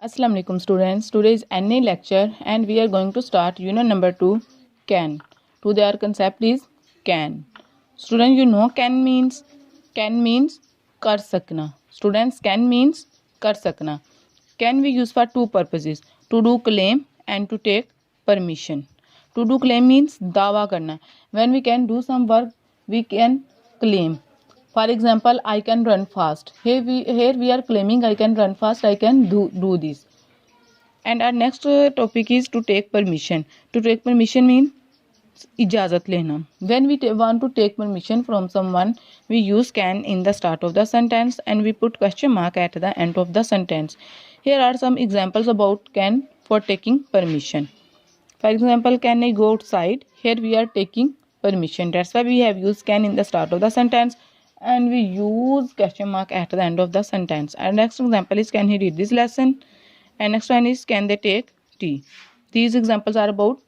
Assalamu alaikum students. Today is NA lecture and we are going to start unit number 2 can. Today our concept is can. Students, you know can means कर सकना. Students, can means कर सकना. Can we use for two purposes, to do claim and to take permission. To do claim means दावा करना. When we can do some work we can claim. For example, I can run fast. Here we are claiming I can run fast, I can do this. And our next topic is to take permission. To take permission means इजाज़त लेना. When we want to take permission from someone, we use can in the start of the sentence and we put question mark at the end of the sentence. Here are some examples about can for taking permission. For example, can I go outside? Here we are taking permission. That's why we have used can in the start of the sentence and we use question mark at the end of the sentence. Our next example is can he read this lesson? And next one is can they take tea? These examples are about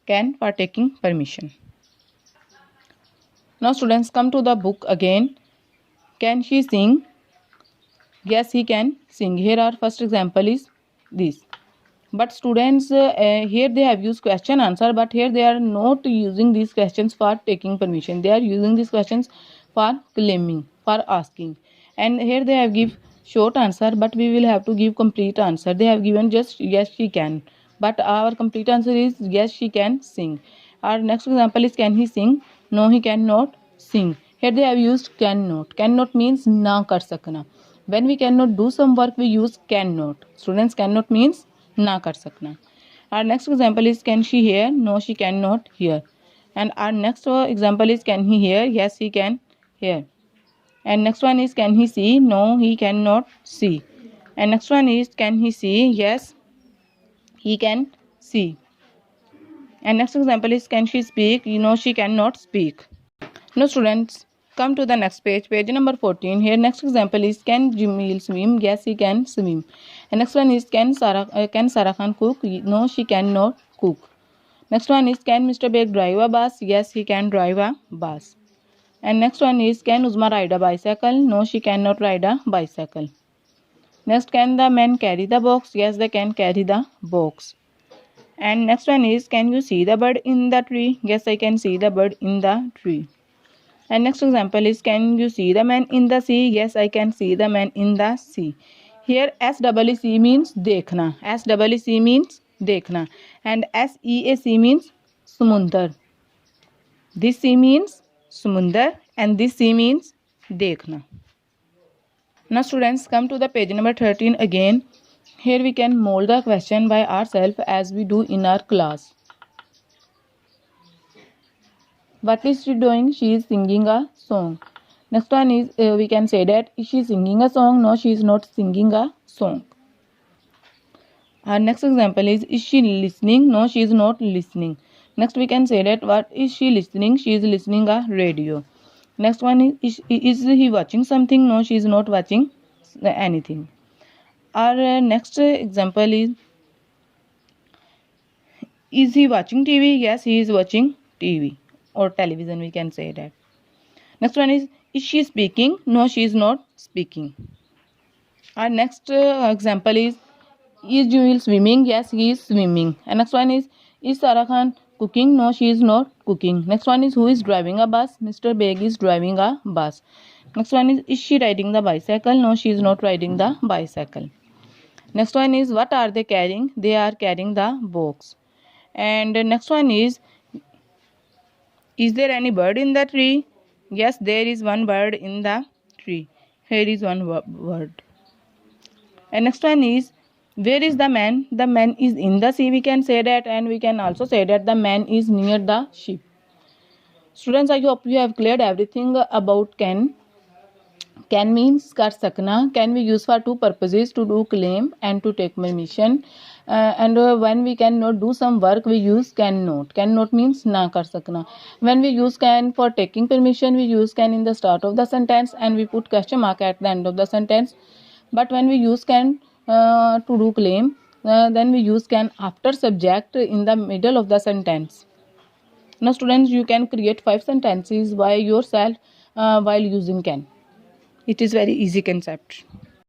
can for taking permission. Now students, come to the book again. Can she sing? Yes, he can sing. Here our first example is this. But students, here they have used question answer, but here they are not using these questions for taking permission. They are using these questions for claiming, for asking. And here they have give short answer, but we will have to give complete answer. They have given just yes she can, but our complete answer is yes she can sing. Our next example is can he sing? No, he cannot sing. Here they have used cannot. Cannot means ना कर सकना. When we cannot do some work, we use cannot. Students, cannot means ना कर सकना. Our next example is can she hear? No, she cannot hear. And our next example is can he hear? Yes, he can hear. And next one is can he see? No, he cannot see. And next one is can he see? Yes, he can see. And next example is can she speak? No, she cannot speak. Now students, come to the next page, page number 14. Here next example is can Jamil swim? Yes, he can swim. And next one is can Sarah Khan cook? No, she cannot cook. Next one is can Mr. Beg drive a bus? Yes, he can drive a bus. And next one is can Uzma ride a bicycle? No, she cannot ride a bicycle. Next, can the men carry the box? Yes, they can carry the box. And next one is can you see the bird in the tree? Yes, I can see the bird in the tree. And next example is can you see the man in the sea? Yes, I can see the man in the sea. Here SEEC means देखना. SEEC means देखना. And SEAC means समुंदर. This sea means समुंदर and this sea means देखना. Now students, come to the page number 13 again. Here we can mold the question by ourselves as we do in our class. What is she doing? She is singing a song. Next one is we can say that is she singing a song? No, she is not singing a song. Our next example is she listening? No, she is not listening. Next we can say that what is she listening? She is listening a radio. Next one is he watching something? No, she is not watching anything. Our next example is he watching TV? Yes, he is watching TV or television, we can say that. Next one is she speaking? No, she is not speaking. Our next example is Jamil swimming? Yes, he is swimming. And next one is Sarah Khan cooking? No, she is not cooking. Next one is who is driving a bus? Mr. Beg is driving a bus. Next one is she riding the bicycle? No, she is not riding the bicycle. Next one is what are they carrying? They are carrying the box. And next one is there any bird in the tree? Yes, there is one bird in the tree. Here is one bird. And next one is where is the man? The man is in the sea, we can say that, and we can also say that the man is near the ship. Students, I hope you have cleared everything about can. Can means कर सकना. Can we use for two purposes, to do claim and to take permission. And when we cannot do some work, we use cannot. Cannot means ना कर सकना. When we use can for taking permission, we use can in the start of the sentence and we put question mark at the end of the sentence. But when we use can to do claim, then we use can after subject in the middle of the sentence. Now students, you can create 5 sentences by yourself while using can. It is very easy concept.